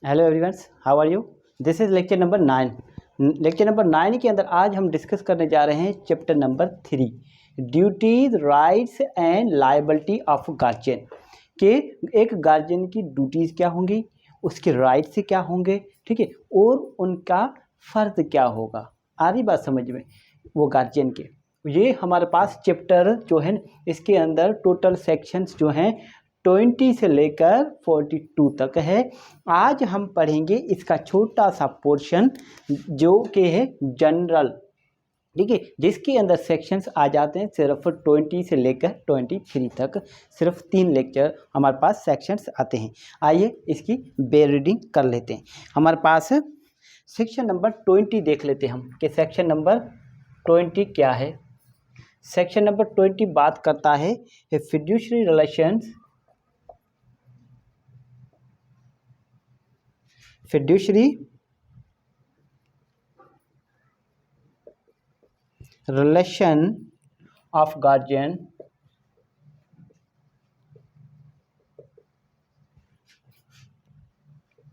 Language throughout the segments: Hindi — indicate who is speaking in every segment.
Speaker 1: Hello everyone, how are you. This is lecture number 9। Lecture number 9 के अंदर आज हम डिस्कस करने जा रहे हैं chapter number 3, duties, rights and liability of guardian. के एक गार्जियन की ड्यूटीज़ क्या होंगी, उसके राइट्स क्या होंगे, ठीक है, और उनका फ़र्ज क्या होगा। आ रही बात समझ में वो गार्जियन के। ये हमारे पास चैप्टर जो है इसके अंदर टोटल सेक्शंस जो हैं 20 से लेकर 42 तक है। आज हम पढ़ेंगे इसका छोटा सा पोर्शन जो कि है जनरल, ठीक है, जिसके अंदर सेक्शंस आ जाते हैं सिर्फ 20 से लेकर 23 तक। सिर्फ 3 लेक्चर हमारे पास सेक्शंस आते हैं। आइए इसकी बे रीडिंग कर लेते हैं। हमारे पास सेक्शन नंबर 20 देख लेते हैं हम कि सेक्शन नंबर 20 क्या है। सेक्शन नंबर 20 बात करता है fiduciary relations, fiduciary relation of guardian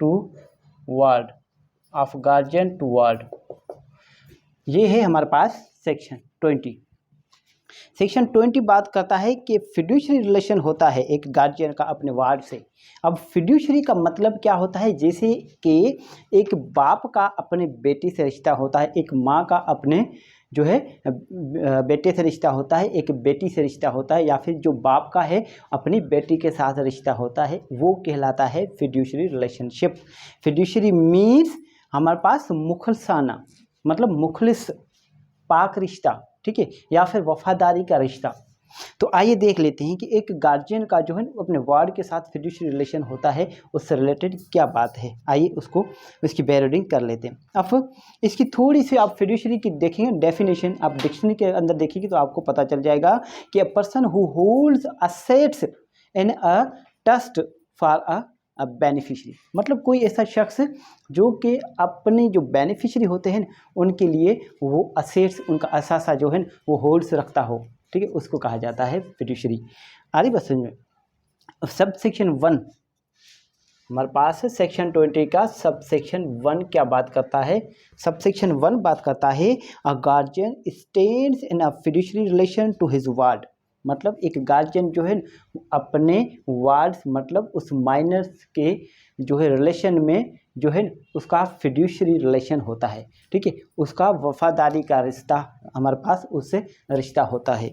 Speaker 1: to ward, of guardian to ward। ये है हमारे पास सेक्शन 20। सेक्शन 20 बात करता है कि फिड्यूशरी रिलेशन होता है एक गार्जियन का अपने वार्ड से। अब फिड्यूशरी का मतलब क्या होता है, जैसे कि एक बाप का अपने बेटी से रिश्ता होता है, एक माँ का अपने जो है बेटे से रिश्ता होता है, एक बेटी से रिश्ता होता है, या फिर जो बाप का है अपनी बेटी के साथ रिश्ता होता है, वो कहलाता है फिड्यूशरी रिलेशनशिप। फिड्यूशरी मीन्स हमारे पास मुखलसाना, मतलब मुखलिस पाक रिश्ता, ठीक है, या फिर वफादारी का रिश्ता। तो आइए देख लेते हैं कि एक गार्जियन का जो है अपने वार्ड के साथ फिड्यूशरी रिलेशन होता है, उससे रिलेटेड क्या बात है। आइए उसकी बेरीडिंग कर लेते हैं। अब इसकी थोड़ी सी आप फिड्यूशरी की देखेंगे डेफिनेशन, आप डिक्शनरी के अंदर देखेंगे तो आपको पता चल जाएगा कि a person who holds assets in a trust for a beneficiary, मतलब कोई ऐसा शख्स जो कि अपने जो बेनिफिशरी होते हैं उनके लिए वो असेट्स, उनका असासा जो है वो होल्ड्स रखता हो, ठीक है, उसको कहा जाता है फिड्यूशरी। आ रही बात समझ में। सब सेक्शन 1 हमारे पास है सेक्शन 20 का। सब सेक्शन 1 क्या बात करता है, सब सेक्शन 1 बात करता है a guardian stands in a fiduciary relation to his ward, मतलब एक गार्जियन जो है अपने वार्ड्स, मतलब उस माइनर्स के जो है रिलेशन में जो है उसका फिड्यूशरी रिलेशन होता है, ठीक है, उसका वफादारी का रिश्ता हमारे पास उससे रिश्ता होता है।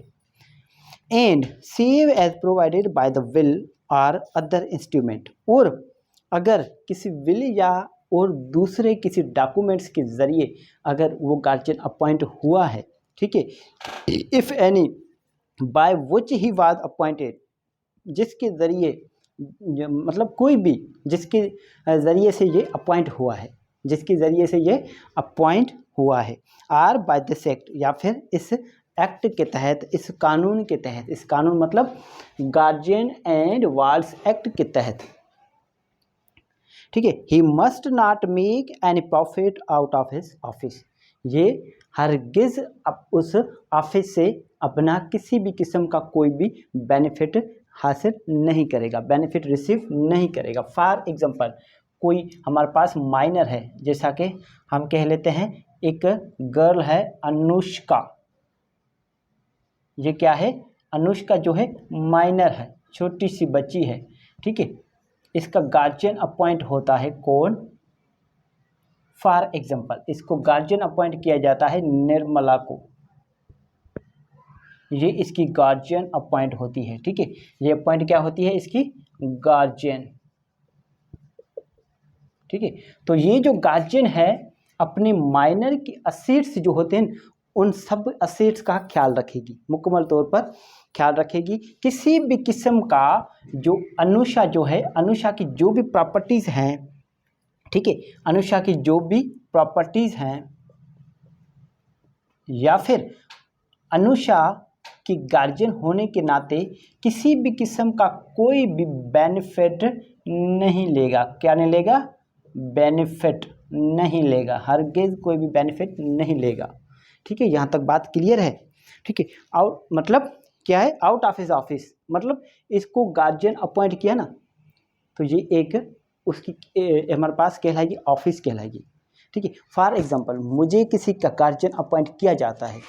Speaker 1: And save as provided by the will और अदर इंस्ट्रूमेंट, और अगर किसी विल या और दूसरे किसी डॉक्यूमेंट्स के ज़रिए अगर वो गार्जियन अपॉइंट हुआ है, ठीक है, if any by which he was appointed, जिसके ज़रिए मतलब कोई भी जिसके ज़रिए से ये अपॉइंट हुआ है, जिसके ज़रिए से ये अपॉइंट हुआ है, आर बाय दिस एक्ट, या फिर इस एक्ट के तहत, इस कानून के तहत, इस कानून मतलब गार्जियन एंड वार्ड्स एक्ट के तहत, ठीक है, he must not make any profit out of his office, ये हरगिज़ उस ऑफिस से अपना किसी भी किस्म का कोई भी बेनिफिट हासिल नहीं करेगा, बेनिफिट रिसीव नहीं करेगा। फॉर एग्जांपल कोई हमारे पास माइनर है, जैसा कि हम कह लेते हैं एक गर्ल है अनुष्का, ये क्या है, अनुष्का जो है माइनर है, छोटी सी बच्ची है, ठीक है, इसका गार्जियन अपॉइंट होता है कौन, फॉर एग्जांपल इसको गार्जियन अपॉइंट किया जाता है निर्मला को, ये इसकी गार्जियन अपॉइंट होती है, ठीक है, ये अपॉइंट क्या होती है, इसकी गार्जियन, ठीक है। तो ये जो गार्जियन है अपने माइनर की असेट्स जो होते हैं उन सब असेट्स का ख्याल रखेगी, मुकम्मल तौर पर ख्याल रखेगी। किसी भी किस्म का जो अनुषा जो है, अनुषा की जो भी प्रॉपर्टीज़ हैं, ठीक है, अनुषा की जो भी प्रॉपर्टीज़ हैं, या फिर अनुषा की गार्जियन होने के नाते किसी भी किस्म का कोई भी बेनिफिट नहीं लेगा, क्या नहीं लेगा, बेनिफिट नहीं लेगा, हरगिज़ कोई भी बेनिफिट नहीं लेगा, ठीक है, यहाँ तक बात क्लियर है, ठीक है। आउट मतलब क्या है, आउट ऑफ हिज ऑफिस, मतलब इसको गार्जियन अपॉइंट किया ना, तो ये एक उसकी हमारे पास कहलाएगी ऑफिस कहलाएगी। ठीक है, फॉर एग्जांपल मुझे किसी का गार्जियन अपॉइंट किया जाता है,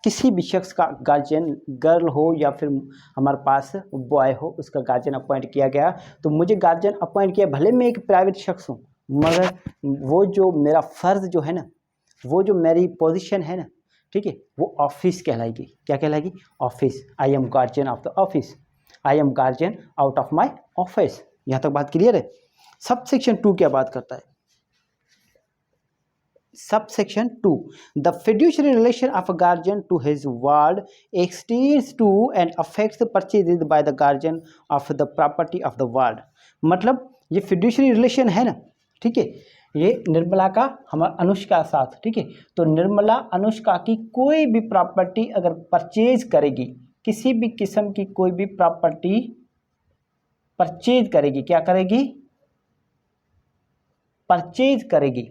Speaker 1: किसी भी शख्स का गार्जियन, गर्ल हो या फिर हमारे पास बॉय हो, उसका गार्जियन अपॉइंट किया गया, तो मुझे गार्जियन अपॉइंट किया, भले मैं एक प्राइवेट शख्स हूँ, मगर वो जो मेरा फ़र्ज़ जो है ना, वो जो मेरी पोजीशन है ना, ठीक है, वो ऑफिस कहलाएगी। क्या कहलाएगी? Office. I am guardian of the office, I am guardian out of my office. यहाँ तक बात क्लियर है? सब सेक्शन 2 क्या बात करता है? Subsection 2. The fiduciary relation of a guardian to his ward extends to and affects the purchases by the guardian of the property of the ward. मतलब ये fiduciary relation है ना, ठीक है, ये निर्मला का हमारा अनुष्का साथ, ठीक है, तो निर्मला अनुष्का की कोई भी प्रॉपर्टी अगर परचेज करेगी, किसी भी किस्म की कोई भी प्रॉपर्टी परचेज करेगी, क्या करेगी? परचेज करेगी,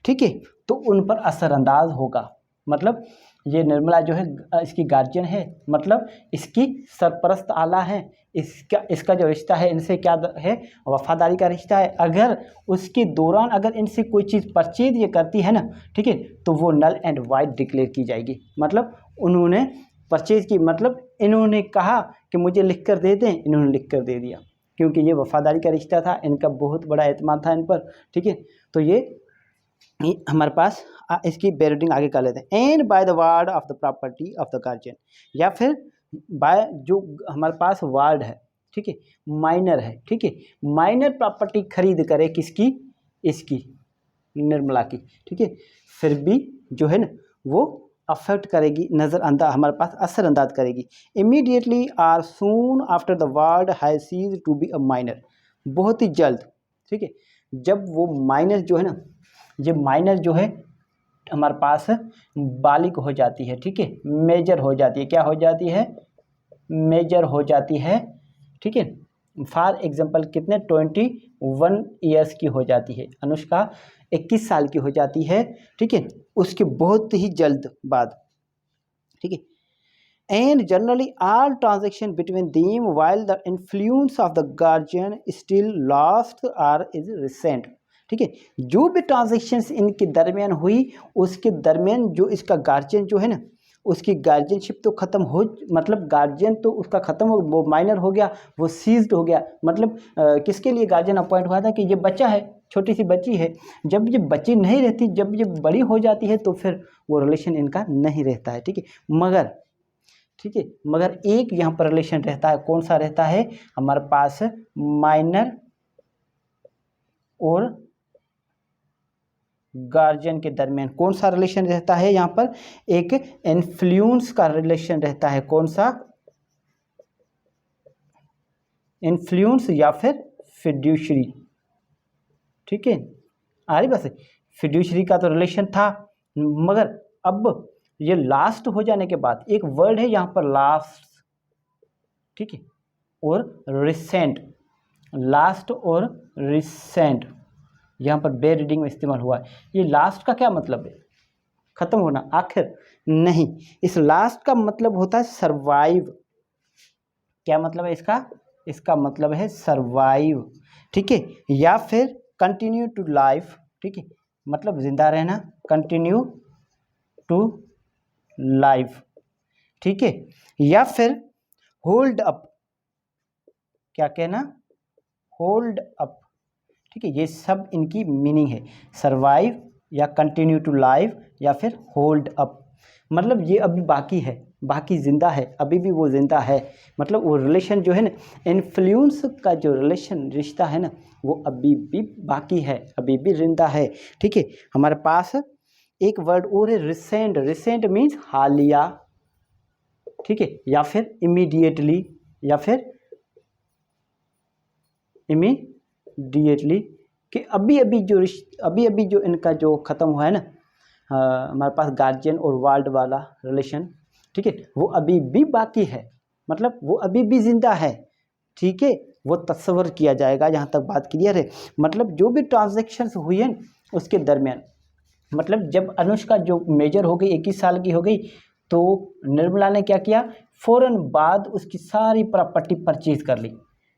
Speaker 1: ठीक है, तो उन पर असरअंदाज होगा। मतलब ये निर्मला जो है इसकी गार्जियन है, मतलब इसकी सरपरस्त आला है, इसका जो रिश्ता है इनसे क्या है? वफादारी का रिश्ता है। अगर उसके दौरान अगर इनसे कोई चीज़ परचेज ये करती है ना, ठीक है, तो वो नल एंड वाइड डिक्लेयर की जाएगी। मतलब उन्होंने परचेज की, मतलब इन्होंने कहा कि मुझे लिख कर दे दें, इन्होंने लिख कर दे दिया, क्योंकि ये वफादारी का रिश्ता था, इनका बहुत बड़ा एतमाद था इन पर, ठीक है। तो ये हमारे पास इसकी बेरिडिंग आगे कर लेते हैं। And by the ward of the property of the guardian, या फिर बाय जो हमारे पास वार्ड है, ठीक है, माइनर है, ठीक है, माइनर प्रॉपर्टी खरीद करे, किसकी? इसकी, निर्मला की, ठीक है, फिर भी जो है ना वो अफेक्ट करेगी, नज़रअंदाज हमारे पास असरअंदाज करेगी। Immediately or soon after the ward has ceased to be a minor, बहुत ही जल्द, ठीक है, जब वो माइनर जो है ना, ये माइनर जो है हमारे पास बालिग हो जाती है, ठीक है, मेजर हो जाती है, क्या हो जाती है? मेजर हो जाती है, ठीक है। फॉर एग्जांपल कितने 21 ईयर्स की हो जाती है, अनुष्का 21 साल की हो जाती है, ठीक है, उसके बहुत ही जल्द बाद, ठीक है। And generally all transaction between them while the influence of the guardian still lasts or is recent, ठीक है, जो भी ट्रांजेक्शन्स इनके दरमियान हुई, उसके दरमियान जो इसका गार्जियन जो है ना, उसकी गार्जियनशिप तो ख़त्म हो, मतलब गार्जियन तो उसका ख़त्म हो, वो माइनर हो गया, वो सीज्ड हो गया। मतलब किसके लिए गार्जियन अपॉइंट हुआ था? कि ये बच्चा है, छोटी सी बच्ची है, जब ये बच्ची नहीं रहती, जब ये बड़ी हो जाती है, तो फिर वो रिलेशन इनका नहीं रहता है, ठीक है। मगर, ठीक है, मगर एक यहाँ पर रिलेशन रहता है, कौन सा रहता है? हमारे पास माइनर और गार्जियन के दरमियान कौन सा रिलेशन रहता है? यहाँ पर एक इन्फ्लुएंस का रिलेशन रहता है। कौन सा? इन्फ्लुएंस या फिर फिड्यूशरी, ठीक है, आ रही बस। फिड्यूशरी का तो रिलेशन था, मगर अब ये लास्ट हो जाने के बाद एक वर्ड है यहाँ पर लास्ट, ठीक है, और रिसेंट, लास्ट और रिसेंट यहाँ पर बे रीडिंग में इस्तेमाल हुआ है। ये लास्ट का क्या मतलब है? ख़त्म होना, आखिर नहीं। इस लास्ट का मतलब होता है सर्वाइव। क्या मतलब है इसका? इसका मतलब है सर्वाइव, ठीक है, या फिर कंटिन्यू टू लाइफ, ठीक है, मतलब जिंदा रहना, कंटिन्यू टू लाइफ, ठीक है, या फिर होल्ड अप, क्या कहना? होल्ड अप, ठीक है, ये सब इनकी मीनिंग है, सर्वाइव या कंटिन्यू टू लाइफ या फिर होल्ड अप। मतलब ये अभी बाकी है, बाकी ज़िंदा है, अभी भी वो ज़िंदा है, मतलब वो रिलेशन जो है ना, इन्फ्लुएंस का जो रिलेशन रिश्ता है ना, वो अभी भी बाकी है, अभी भी जिंदा है, ठीक है। हमारे पास एक वर्ड और है रिसेंट। रिसेंट मीन्स हालिया, ठीक है, या फिर इमीडिएटली, या फिर इमीडिएटली, कि अभी अभी जो इनका जो ख़त्म हुआ है ना, हमारे पास गार्जियन और वार्ड वाला रिलेशन, ठीक है, वो अभी भी बाकी है, मतलब वो अभी भी ज़िंदा है, ठीक है, वो तस्वर किया जाएगा। यहाँ तक बात क्लियर है? मतलब जो भी ट्रांजैक्शंस हुई हैं उसके दरमियान, मतलब जब अनुष्का जो मेजर हो गई, 21 साल की हो गई, तो निर्मला ने क्या किया? फ़ौरन बाद उसकी सारी प्रॉपर्टी परचेज कर ली,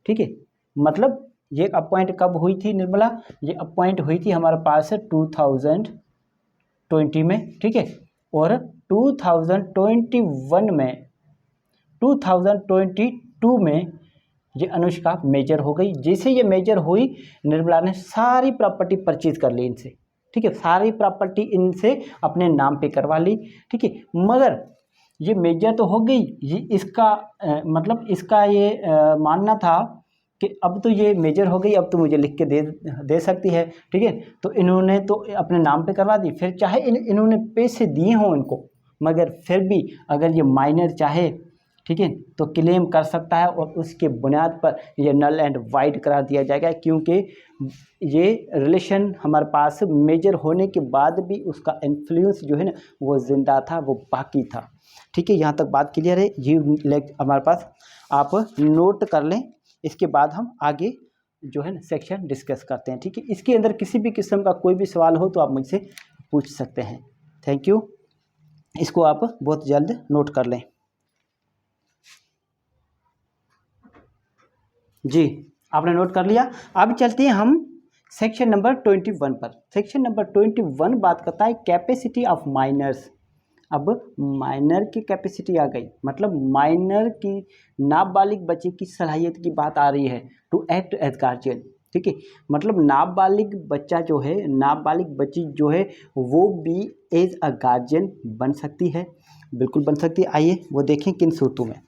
Speaker 1: ठीक है, मतलब ये अपॉइंट कब हुई थी निर्मला? ये अपॉइंट हुई थी हमारे पास 2020 में, ठीक है। और 2021 में 2022 में ये अनुष्का मेजर हो गई। जैसे ये मेजर हुई, निर्मला ने सारी प्रॉपर्टी परचेज कर ली इनसे, ठीक है, सारी प्रॉपर्टी इनसे अपने नाम पे करवा ली, ठीक है। मगर ये मेजर तो हो गई, ये इसका मतलब इसका ये मानना था कि अब तो ये मेजर हो गई, अब तो मुझे लिख के दे सकती है, ठीक है। तो इन्होंने तो अपने नाम पे करवा दी, फिर चाहे इन्होंने पैसे दिए हों इनको, मगर फिर भी अगर ये माइनर चाहे, ठीक है, तो क्लेम कर सकता है और उसके बुनियाद पर ये नल एंड वाइड करार दिया जाएगा, क्योंकि ये रिलेशन हमारे पास मेजर होने के बाद भी उसका इन्फ्लुएंस जो है ना वो ज़िंदा था, वो बाकी था, ठीक है। यहाँ तक बात क्लियर है। ये हमारे पास आप नोट कर लें, इसके बाद हम आगे जो है ना सेक्शन डिस्कस करते हैं, ठीक है। इसके अंदर किसी भी किस्म का कोई भी सवाल हो तो आप मुझसे पूछ सकते हैं। Thank you. इसको आप बहुत जल्द नोट कर लें। जी, आपने नोट कर लिया। अब चलते हैं हम सेक्शन नंबर 21 पर। सेक्शन नंबर 21 बात करता है कैपेसिटी ऑफ माइनर्स। अब माइनर की कैपेसिटी आ गई, मतलब माइनर की नाबालिग बच्चे की सलाहियत की बात आ रही है टू एक्ट एज गार्जियन, ठीक है। मतलब नाबालिग बच्चा जो है, नाबालिग बच्ची जो है वो भी एज अ गार्जियन बन सकती है, बिल्कुल बन सकती है। आइए वो देखें किन सूरतों में।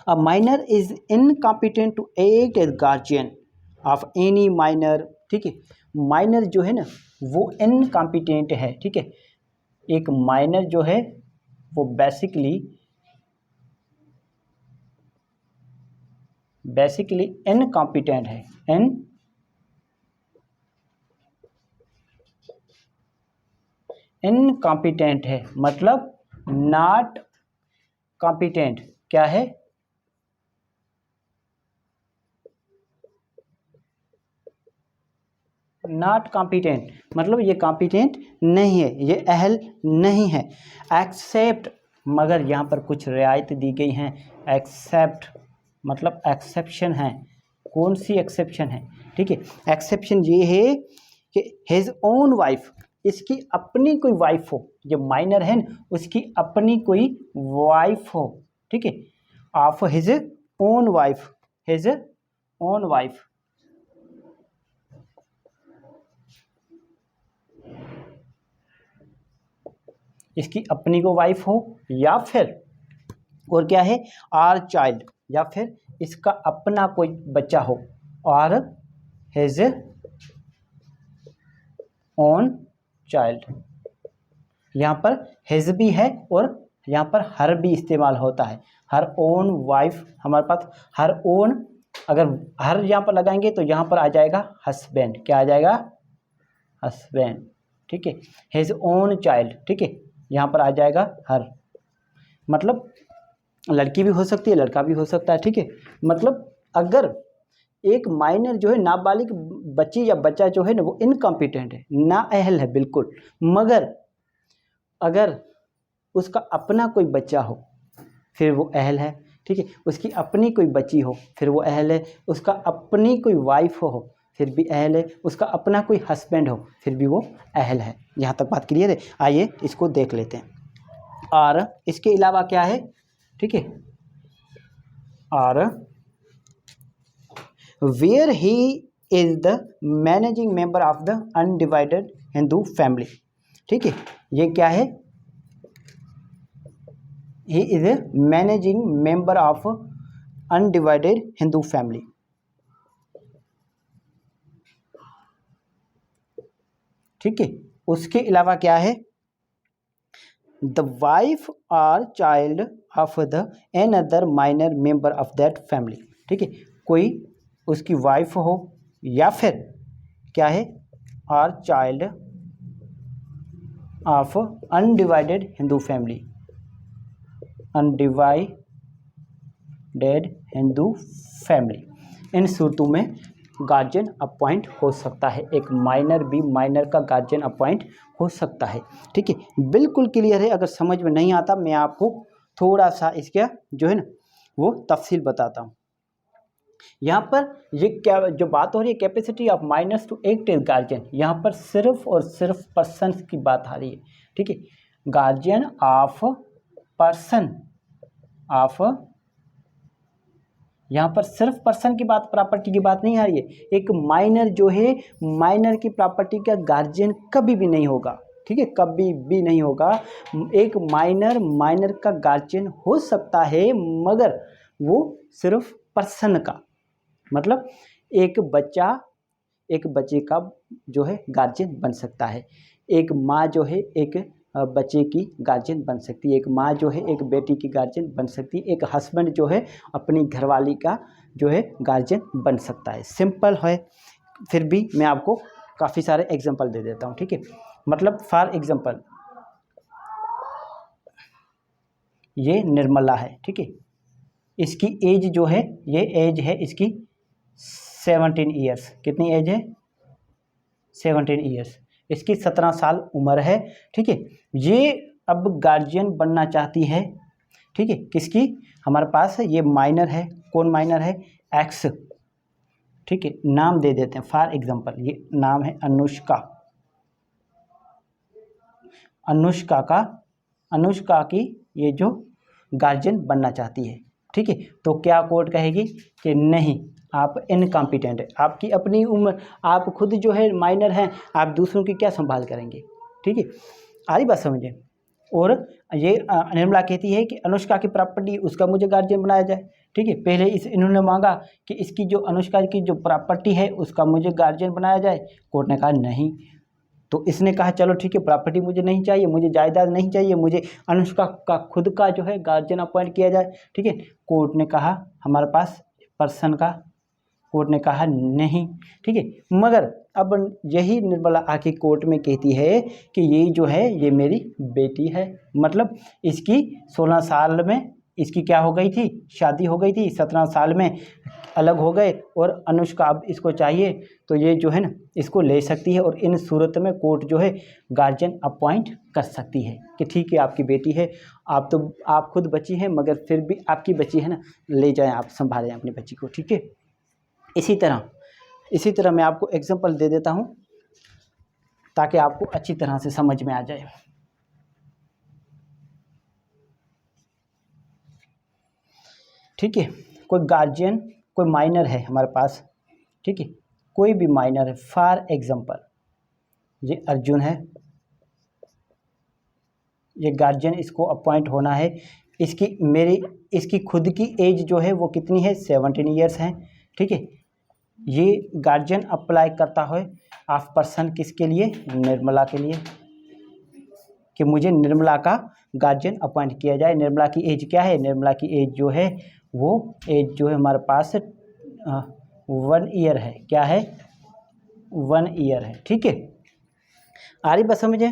Speaker 1: A minor is incompetent to act as guardian of any minor, ठीक है। माइनर जो है ना वो इनकॉम्पिटेंट है, ठीक है। एक माइनर जो है वो बेसिकली इनकॉम्पिटेंट है, इनकॉम्पिटेंट है, मतलब नॉट कॉम्पिटेंट। क्या है? नॉट कॉम्पिटेंट, मतलब ये कॉम्पिटेंट नहीं है, ये अहल नहीं है। एक्सेप्ट, मगर यहाँ पर कुछ रियायत दी गई हैं। एक्सेप्ट मतलब एक्सेप्शन है। कौन सी एक्सेप्शन है? ठीक है, एक्सेप्शन ये है कि हिज ओन वाइफ, इसकी अपनी कोई वाइफ हो, जो माइनर है ना उसकी अपनी कोई वाइफ हो, ठीक है, of his own wife, his own wife, इसकी अपनी को वाइफ हो, या फिर और क्या है आर चाइल्ड, या फिर इसका अपना कोई बच्चा हो, और हिज ओन चाइल्ड। यहाँ पर हिज भी है और यहाँ पर हर भी इस्तेमाल होता है। हर ओन वाइफ, हमारे पास हर ओन, अगर हर यहाँ पर लगाएंगे तो यहाँ पर आ जाएगा हस्बैंड। क्या आ जाएगा? हस्बैंड, ठीक है। हिज ओन चाइल्ड, ठीक है, यहाँ पर आ जाएगा हर, मतलब लड़की भी हो सकती है, लड़का भी हो सकता है, ठीक है। मतलब अगर एक माइनर जो है, नाबालिग बच्ची या बच्चा जो है ना वो इनकॉम्पिटेंट है, नाअहल है बिल्कुल, मगर अगर उसका अपना कोई बच्चा हो फिर वो अहल है, ठीक है। उसकी अपनी कोई बच्ची हो फिर वो अहल है, उसका अपनी कोई वाइफ हो फिर भी अहल है, उसका अपना कोई हस्बैंड हो फिर भी वो अहल है। यहाँ तक बात क्लियर है? आइए इसको देख लेते हैं। और इसके अलावा क्या है, ठीक है, और where he is the managing member of the undivided Hindu family, ठीक है। ये क्या है? He is a managing member of undivided Hindu family, ठीक है। उसके अलावा क्या है? द वाइफ और child of the an other minor member of that family, ठीक है। कोई उसकी वाइफ हो या फिर क्या है, और child of undivided Hindu family, undivided Hindu family. इन सूरतों में गार्जियन अपॉइंट हो सकता है, एक माइनर भी माइनर का गार्जियन अपॉइंट हो सकता है, ठीक है। बिल्कुल क्लियर है। अगर समझ में नहीं आता मैं आपको थोड़ा सा इसका जो है ना वो तफसील बताता हूँ। यहाँ पर ये क्या जो बात हो रही है capacity of minors to act as guardian, यहाँ पर सिर्फ और सिर्फ पर्सन की बात आ रही है, ठीक है। गार्जियन ऑफ पर्सन ऑफ, यहाँ पर सिर्फ पर्सन की बात, प्रॉपर्टी की बात नहीं आ रही है। एक माइनर जो है, माइनर की प्रॉपर्टी का गार्जियन कभी भी नहीं होगा, ठीक है, कभी भी नहीं होगा। एक माइनर का गार्जियन हो सकता है, मगर वो सिर्फ पर्सन का, मतलब एक बच्चे का जो है गार्जियन बन सकता है। एक माँ जो है एक बच्चे की गार्जियन बन सकती है, एक माँ जो है एक बेटी की गार्जियन बन सकती है, एक हस्बैंड जो है अपनी घरवाली का जो है गार्जियन बन सकता है। सिंपल है, फिर भी मैं आपको काफ़ी सारे एग्जांपल दे देता हूँ, ठीक है। मतलब फॉर एग्जांपल ये निर्मला है, ठीक है, इसकी एज जो है, ये एज है इसकी 17 ईयर्स। कितनी एज है? 17 ईयर्स। इसकी 17 साल उम्र है, ठीक है। ये अब गार्जियन बनना चाहती है, ठीक है, किसकी? हमारे पास ये माइनर है, कौन माइनर है? एक्स, ठीक है, नाम दे देते हैं फॉर एग्जांपल, ये नाम है अनुष्का। अनुष्का की ये जो गार्जियन बनना चाहती है, ठीक है। तो क्या कोर्ट कहेगी कि नहीं, आप इनकॉम्पिटेंट है, आपकी अपनी उम्र, आप खुद जो है माइनर हैं, आप दूसरों की क्या संभाल करेंगे, ठीक है। आ रही बात समझे? और ये निर्मला कहती है कि अनुष्का की प्रॉपर्टी उसका मुझे गार्जियन बनाया जाए, ठीक है। पहले इन्होंने मांगा कि इसकी जो अनुष्का की जो प्रॉपर्टी है उसका मुझे गार्जियन बनाया जाए, कोर्ट ने कहा नहीं। तो इसने कहा चलो ठीक है, प्रॉपर्टी मुझे नहीं चाहिए, मुझे जायदाद नहीं चाहिए, मुझे अनुष्का का खुद का जो है गार्जियन अपॉइंट किया जाए, ठीक है। कोर्ट ने कहा हमारे पास पर्सन का, कोर्ट ने कहा नहीं, ठीक है। मगर अब यही निर्मला आके कोर्ट में कहती है कि ये जो है ये मेरी बेटी है, मतलब इसकी 16 साल में इसकी क्या हो गई थी? शादी हो गई थी, 17 साल में अलग हो गए, और अनुष्का अब इसको चाहिए, तो ये जो है ना इसको ले सकती है। और इन सूरत में कोर्ट जो है गार्जियन अपॉइंट कर सकती है कि ठीक है आपकी बेटी है, आप खुद बची हैं, मगर फिर भी आपकी बच्ची है ना, ले जाएं, आप संभालें अपनी बच्ची को, ठीक है। इसी तरह मैं आपको एग्जांपल दे देता हूं ताकि आपको अच्छी तरह से समझ में आ जाए। ठीक है, कोई गार्जियन, कोई माइनर है हमारे पास, ठीक है, कोई भी माइनर है। फॉर एग्जांपल ये अर्जुन है, ये गार्जियन इसको अपॉइंट होना है। इसकी खुद की एज जो है वो कितनी है? 17 ईयर्स है, ठीक है। ये गार्जियन अप्लाई करता है ऑफ पर्सन किसके लिए? निर्मला के लिए, कि मुझे निर्मला का गार्जियन अपॉइंट किया जाए। निर्मला की एज क्या है? निर्मला की एज जो है वो एज जो है हमारे पास 1 ईयर है। क्या है? 1 ईयर है, ठीक है। आ रही बात समझे?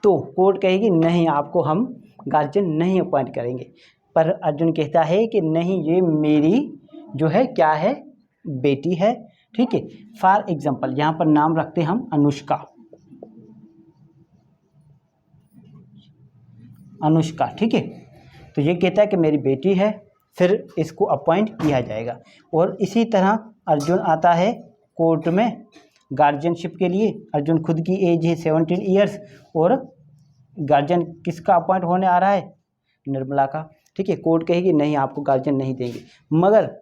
Speaker 1: तो कोर्ट कहेगी नहीं, आपको हम गार्जियन नहीं अपॉइंट करेंगे। पर अर्जुन कहता है कि नहीं, ये मेरी जो है क्या है? बेटी है, ठीक है। फॉर एग्जांपल यहाँ पर नाम रखते हम अनुष्का, ठीक है। तो ये कहता है कि मेरी बेटी है, फिर इसको अपॉइंट किया जाएगा। और इसी तरह अर्जुन आता है कोर्ट में गार्जियनशिप के लिए। अर्जुन खुद की एज है 17 ईयर्स, और गार्जियन किसका अपॉइंट होने आ रहा है? निर्मला का, ठीक है। कोर्ट कहेगी नहीं, आपको गार्जियन नहीं देंगे। मगर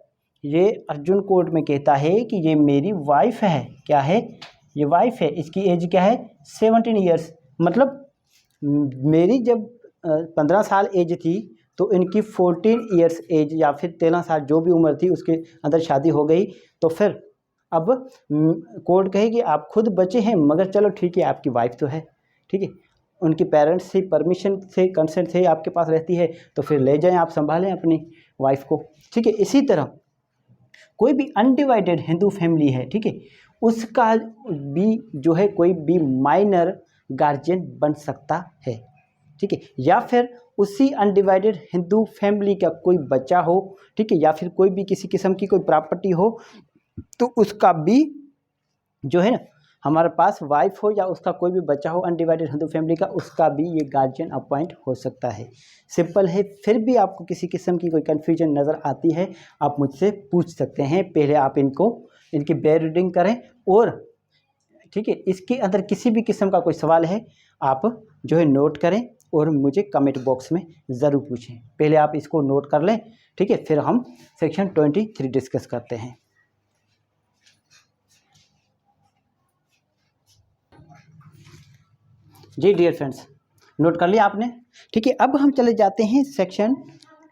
Speaker 1: ये अर्जुन कोर्ट में कहता है कि ये मेरी वाइफ है। क्या है? ये वाइफ है, इसकी एज क्या है? 17 ईयर्स। मतलब मेरी जब 15 साल एज थी तो इनकी 14 ईयर्स एज या फिर 13 साल जो भी उम्र थी उसके अंदर शादी हो गई। तो फिर अब कोर्ट कहेगी आप खुद बचे हैं, मगर चलो ठीक है, आपकी वाइफ तो है, ठीक है। उनके पेरेंट्स से परमिशन से, कंसेंट से आपके पास रहती है, तो फिर ले जाएं, आप संभालें अपनी वाइफ को, ठीक है। इसी तरह कोई भी अनडिवाइडेड हिंदू फैमिली है, ठीक है, उसका भी जो है कोई भी माइनर गार्जियन बन सकता है, ठीक है। या फिर उसी अनडिवाइडेड हिंदू फैमिली का कोई बच्चा हो, ठीक है, या फिर कोई भी किसी किस्म की कोई प्रॉपर्टी हो, तो उसका भी जो है ना हमारे पास वाइफ हो या उसका कोई भी बच्चा हो अनडिवाइडेड हिंदू फैमिली का, उसका भी ये गार्जियन अपॉइंट हो सकता है। सिंपल है। फिर भी आपको किसी किस्म की कोई कन्फ्यूजन नज़र आती है आप मुझसे पूछ सकते हैं। पहले आप इनकी बेयर रीडिंग करें और ठीक है, इसके अंदर किसी भी किस्म का कोई सवाल है आप जो है नोट करें और मुझे कमेंट बॉक्स में ज़रूर पूछें। पहले आप इसको नोट कर लें, ठीक है, फिर हम सेक्शन 23 डिस्कस करते हैं। जी डियर फ्रेंड्स, नोट कर लिया आपने, ठीक है। अब हम चले जाते हैं सेक्शन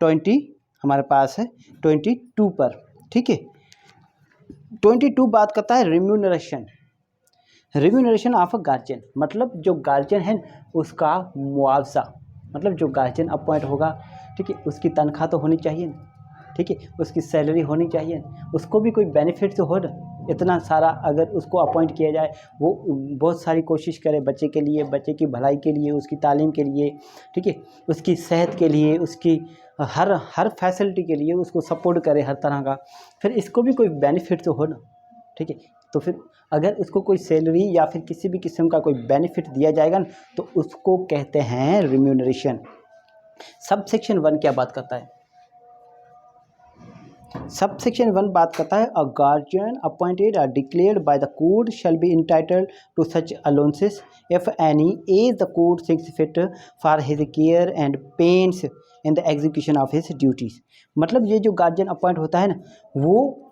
Speaker 1: 20, हमारे पास है 22 पर, ठीक है। 22 बात करता है रिम्यूनरेशन ऑफ अ गार्जियन, मतलब जो गार्जियन है उसका मुआवजा, मतलब जो गार्जियन अपॉइंट होगा, ठीक है, उसकी तनख्वाह तो होनी चाहिए, ठीक है, उसकी सैलरी होनी चाहिए, उसको भी कोई बेनिफिट तो हो ना। इतना सारा अगर उसको अपॉइंट किया जाए, वो बहुत सारी कोशिश करे बच्चे के लिए, बच्चे की भलाई के लिए, उसकी तालीम के लिए, ठीक है, उसकी सेहत के लिए, उसकी हर फैसिलिटी के लिए उसको सपोर्ट करे हर तरह का, फिर इसको भी कोई बेनिफिट तो हो ना, ठीक है। तो फिर अगर उसको कोई सैलरी या फिर किसी भी किस्म का कोई बेनिफिट दिया जाएगा ना, तो उसको कहते हैं रिम्यूनरेशन। सब सेक्शन 1 क्या बात करता है? सब सेक्शन 1 बात करता है a guardian appointed or declared by the court shall be entitled to such allowances if any as the court thinks fit for his care and pains in the execution of his duties. मतलब ये जो गार्जियन अपॉइंट होता है ना, वो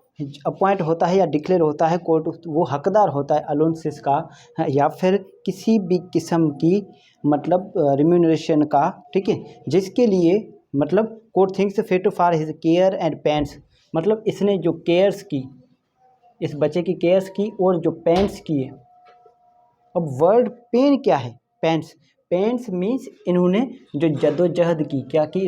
Speaker 1: अपॉइंट होता है या डिक्लेयर होता है कोर्ट, वो हकदार होता है अलाउंसेस का या फिर किसी भी किस्म की मतलब रिम्यूनरेशन का, ठीक है, जिसके लिए मतलब court thinks fit for his care and pens, मतलब इसने जो केयर्स की, इस बच्चे की केयर्स की और जो पेन्स की है। अब वर्ड पेन क्या है? पेन्स। पेन्स मीन्स इन्होंने जो जद्दोजहद की, क्या की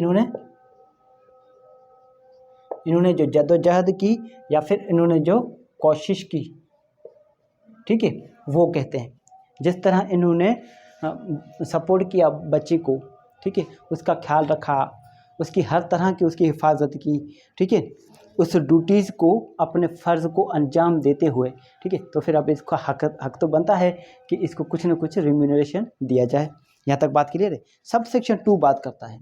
Speaker 1: इन्होंने जो जद्दोजहद की या फिर इन्होंने जो कोशिश की, ठीक है, वो कहते हैं। जिस तरह इन्होंने सपोर्ट किया बच्चे को, ठीक है, उसका ख्याल रखा, उसकी हर तरह की उसकी हिफाजत की, ठीक है, उस ड्यूटीज़ को अपने फ़र्ज़ को अंजाम देते हुए, ठीक है, तो फिर अब इसका हक तो बनता है कि इसको कुछ न कुछ रिम्यूनरेशन दिया जाए। यहाँ तक बात क्लियर है। सब सेक्शन 2 बात करता है।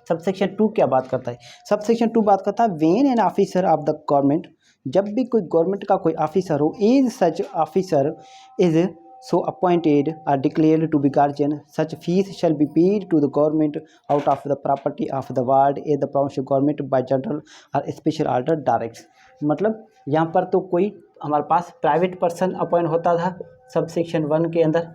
Speaker 1: सब सेक्शन 2 क्या बात करता है? सब सेक्शन 2 बात करता है when an officer of the government, जब भी कोई गवर्नमेंट का कोई ऑफिसर हो, is such officer is so appointed or declared to be guardian, such fees shall be paid to the government out of the property of the ward if the provincial government by general or special order directs। मतलब यहाँ पर तो कोई हमारे पास प्राइवेट पर्सन अपॉइंट होता था सब सेक्शन 1 के अंदर,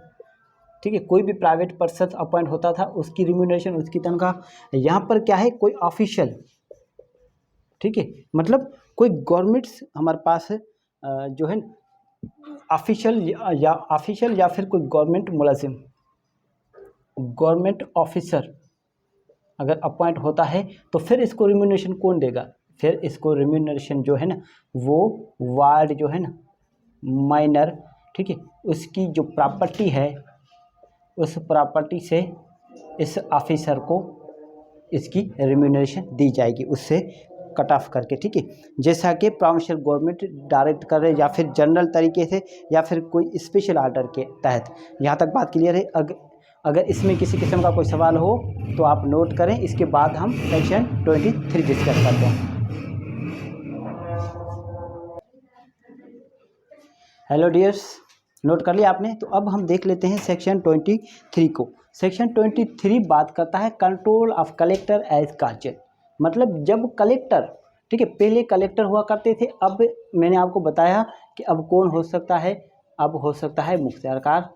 Speaker 1: ठीक है, कोई भी प्राइवेट पर्सन अपॉइंट होता था, उसकी रिम्यूनरेशन, उसकी तनख्वाह। यहाँ पर क्या है? कोई ऑफिशियल, ठीक है, मतलब कोई गवर्नमेंट हमारे पास जो है ऑफिशियल या फिर कोई गवर्नमेंट मुलाजिम, गवर्नमेंट ऑफिसर अगर अपॉइंट होता है तो फिर इसको रिम्यूनरेशन कौन देगा? फिर इसको रिम्यूनरेशन जो है ना, वो वार्ड जो है ना, माइनर, ठीक है, उसकी जो प्रॉपर्टी है, उस प्रॉपर्टी से इस ऑफिसर को इसकी रिम्यूनरेशन दी जाएगी, उससे कट ऑफ करके, ठीक है, जैसा कि प्रोविंशियल गवर्नमेंट डायरेक्ट कर रहे या फिर जनरल तरीके से या फिर कोई स्पेशल ऑर्डर के तहत। यहाँ तक बात क्लियर है। अगर इसमें किसी किस्म का कोई सवाल हो तो आप नोट करें, इसके बाद हम सेक्शन 23 डिस्कस करते हैं। हेलो डियर्स, नोट कर लिया आपने? तो अब हम देख लेते हैं सेक्शन 23 को। सेक्शन 23 बात करता है control of collector as guardian. मतलब जब कलेक्टर, ठीक है, पहले कलेक्टर हुआ करते थे, अब मैंने आपको बताया कि अब कौन हो सकता है? अब हो सकता है मुख्तियारकार,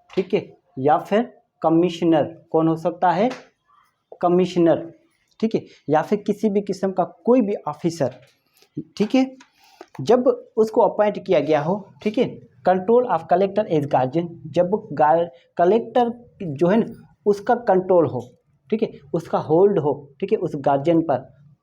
Speaker 1: ठीक है, या फिर कमिश्नर। कौन हो सकता है? कमिश्नर, ठीक है, या फिर किसी भी किस्म का कोई भी ऑफिसर, ठीक है, जब उसको अपॉइंट किया गया हो, ठीक है। Control of collector as guardian, जब कलेक्टर जो है ना उसका कंट्रोल हो, ठीक है, उसका होल्ड हो, ठीक है, उस गार्जियन पर,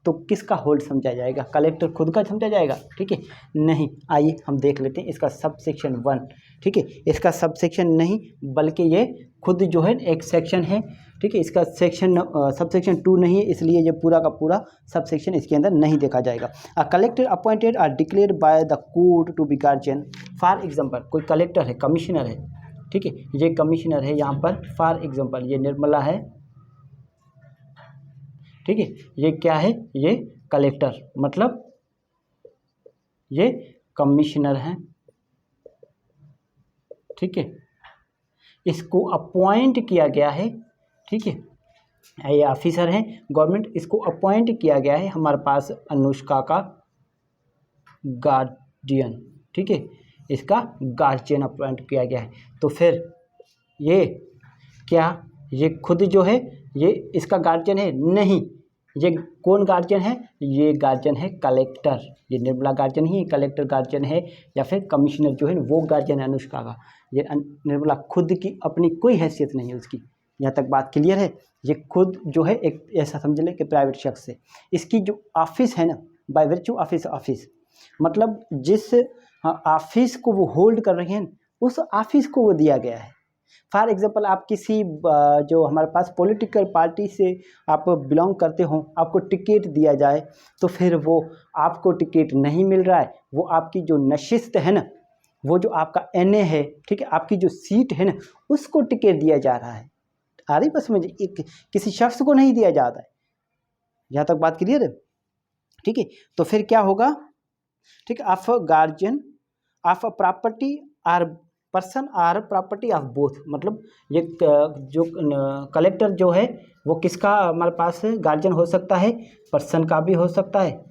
Speaker 1: तो किसका होल्ड समझा जाएगा? कलेक्टर खुद का समझा जाएगा, ठीक है, नहीं। आइए हम देख लेते हैं इसका सब सेक्शन 1, ठीक है, इसका सब सेक्शन नहीं बल्कि ये खुद जो है एक सेक्शन है। ठीक है, इसका सेक्शन सब सेक्शन 2 नहीं है, इसलिए ये पूरा का पूरा सब सेक्शन इसके अंदर नहीं देखा जाएगा। A collector appointed or declare by the court to be guardian. For example कोई कलेक्टर है, कमिश्नर है, ठीक है, ये कमिश्नर है यहाँ पर। फॉर एग्जांपल ये निर्मला है, ठीक है, ये क्या है, ये कलेक्टर, मतलब ये कमिश्नर है, ठीक है, इसको अपॉइंट किया गया है, ठीक है, ये ऑफिसर हैं गवर्नमेंट, इसको अपॉइंट किया गया है हमारे पास अनुष्का का गार्जियन, ठीक है, इसका गार्जियन अपॉइंट किया गया है। तो फिर ये क्या, ये खुद जो है ये इसका गार्जियन है? नहीं, ये कौन गार्जियन है? ये गार्जियन है कलेक्टर। ये निर्मला गार्जियन ही, कलेक्टर गार्जियन है, या फिर कमिश्नर जो है वो गार्जियन है अनुष्का का। ये निर्मला खुद की अपनी कोई हैसियत नहीं है उसकी। यहाँ तक बात क्लियर है? ये खुद जो है एक ऐसा समझ ले कि प्राइवेट शख्स है। इसकी जो ऑफिस है ना, बाय वर्च्यू ऑफिस मतलब जिस ऑफिस को वो होल्ड कर रहे हैं उस ऑफिस को वो दिया गया है। फॉर एग्जांपल आप किसी जो हमारे पास पॉलिटिकल पार्टी से आप बिलोंग करते हो, आपको टिकट दिया जाए तो फिर वो आपको टिकट नहीं मिल रहा है, वो आपकी जो नशिस्त है ना, वो जो आपका एनए है, ठीक है, आपकी जो सीट है ना, उसको टिकट दिया जा रहा है। आ रही बस मुझे, एक किसी शख्स को नहीं दिया जाता है। यहाँ तक बात क्लियर है? ठीक है, तो फिर क्या होगा, ठीक है, of guardian of a property or person or property of both, मतलब ये जो कलेक्टर जो है वो किसका हमारे पास गार्जियन हो सकता है? पर्सन का भी हो सकता है,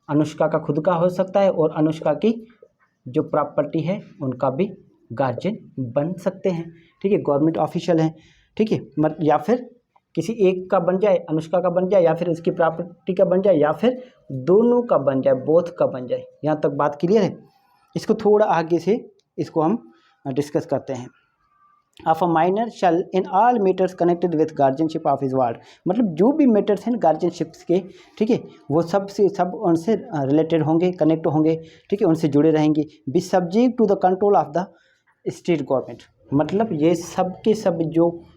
Speaker 1: अनुष्का का खुद का हो सकता है, और अनुष्का की जो प्रॉपर्टी है उनका भी गार्जियन बन सकते हैं। ठीक है, गवर्नमेंट ऑफिशियल हैं, ठीक है, या फिर किसी एक का बन जाए, अनुष्का का बन जाए, या फिर उसकी प्रॉपर्टी का बन जाए, या फिर दोनों का बन जाए, बोथ का बन जाए। यहाँ तक बात क्लियर है? इसको थोड़ा आगे से इसको हम डिस्कस करते हैं। Of a minor shall in all matters connected with guardianship of his ward, मतलब जो भी मैटर्स हैं गार्जियनशिप्स के, ठीक है, वो सब उनसे रिलेटेड होंगे, कनेक्ट होंगे, ठीक है, उनसे जुड़े रहेंगे। Be subject to the control of the state government, मतलब ये सब के सब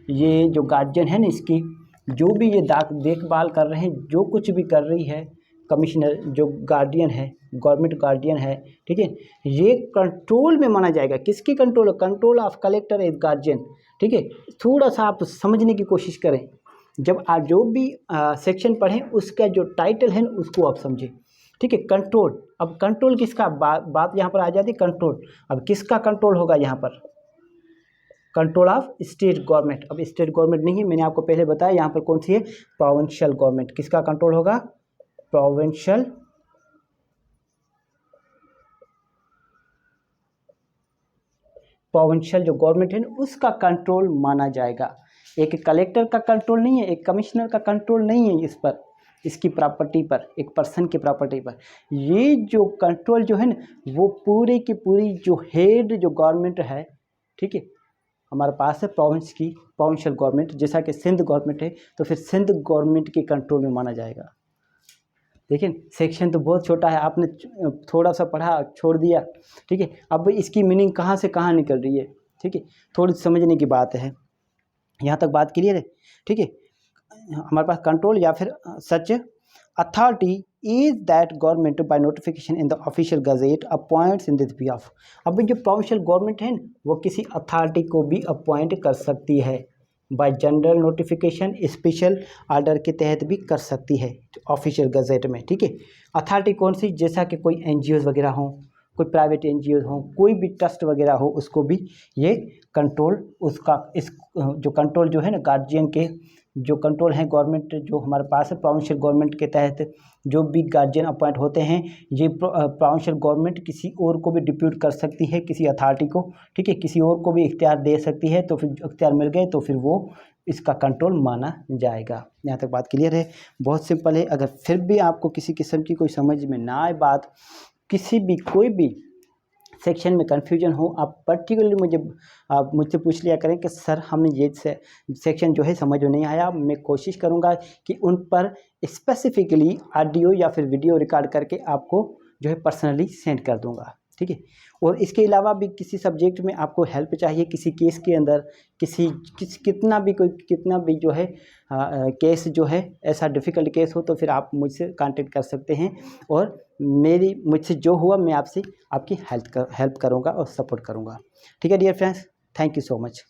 Speaker 1: ये जो गार्जियन है ना, इसकी जो भी ये देखभाल कर रहे हैं, जो कुछ भी कर रही है कमिश्नर, जो गार्डियन है, गवर्नमेंट गार्डियन है, ठीक है, ये कंट्रोल में माना जाएगा। किसकी control? Control of collector as guardian. ठीक है, थोड़ा सा आप समझने की कोशिश करें, जब आप जो भी सेक्शन पढ़ें उसका जो टाइटल है उसको आप समझें। ठीक है, कंट्रोल, अब कंट्रोल किसका, बात यहाँ पर आ जाती है कंट्रोल। अब किसका कंट्रोल होगा यहाँ पर? Control of state government. अब स्टेट गवर्नमेंट नहीं है, मैंने आपको पहले बताया, यहाँ पर कौन सी है? Provincial government. किसका कंट्रोल होगा? प्रोविंशियल जो गवर्नमेंट है उसका कंट्रोल माना जाएगा। एक कलेक्टर का कंट्रोल नहीं है, एक कमिश्नर का कंट्रोल नहीं है इस पर, इसकी प्रॉपर्टी पर, एक पर्सन की प्रॉपर्टी पर। ये जो कंट्रोल जो है ना, वो पूरी की पूरी जो हेड जो गवर्नमेंट है, ठीक है, हमारे पास है प्रोविंशियल गवर्नमेंट। जैसा कि सिंध गवर्नमेंट है तो फिर सिंध गवर्नमेंट के कंट्रोल में माना जाएगा। लेकिन सेक्शन तो बहुत छोटा है, आपने थोड़ा सा पढ़ा छोड़ दिया। ठीक है, अब इसकी मीनिंग कहाँ से कहाँ निकल रही है, ठीक है, थोड़ी समझने की बात है। यहाँ तक बात क्लियर है? ठीक है, हमारे पास कंट्रोल या फिर such authority is that government by notification in the official gazette appoints in this behalf. अब जो प्रोविंशियल गवर्नमेंट है वो किसी अथॉरिटी को भी अपॉइंट कर सकती है, bye general notification, special order के तहत भी कर सकती है ऑफिशियल गजेट में। ठीक है, अथॉरिटी कौन सी? जैसा कि कोई एनजीओ वगैरह हो, कोई प्राइवेट एनजीओ हो, कोई भी ट्रस्ट वगैरह हो, उसको भी ये कंट्रोल, उसका इस जो कंट्रोल जो है ना, गार्जियन के जो कंट्रोल है गवर्नमेंट जो हमारे पास है प्रोविंशियल गवर्नमेंट के तहत जो भी गार्जियन अपॉइंट होते हैं, ये प्रोविंशियल गवर्नमेंट किसी और को भी डिप्यूट कर सकती है, किसी अथॉरिटी को। ठीक है, किसी और को भी इख्तियार दे सकती है, तो फिर इख्तियार मिल गए तो फिर वो इसका कंट्रोल माना जाएगा। यहाँ तक बात क्लियर है? बहुत सिंपल है। अगर फिर भी आपको किसी किस्म की कोई समझ में ना आए बात, किसी भी कोई भी सेक्शन में कन्फ्यूजन हो, आप पर्टिकुलरली आप मुझसे पूछ लिया करें कि सर हमें ये सेक्शन जो है समझ में नहीं आया। मैं कोशिश करूँगा कि उन पर स्पेसिफिकली ऑडियो या फिर वीडियो रिकॉर्ड करके आपको जो है पर्सनली सेंड कर दूँगा। ठीक है। और इसके अलावा भी किसी सब्जेक्ट में आपको हेल्प चाहिए, किसी केस के अंदर कितना भी जो है केस जो है ऐसा डिफ़िकल्ट केस हो, तो फिर आप मुझसे कांटेक्ट कर सकते हैं और मुझसे जो हुआ मैं आपसे आपकी हेल्प करूँगा और सपोर्ट करूँगा। ठीक है dear friends, thank you so much.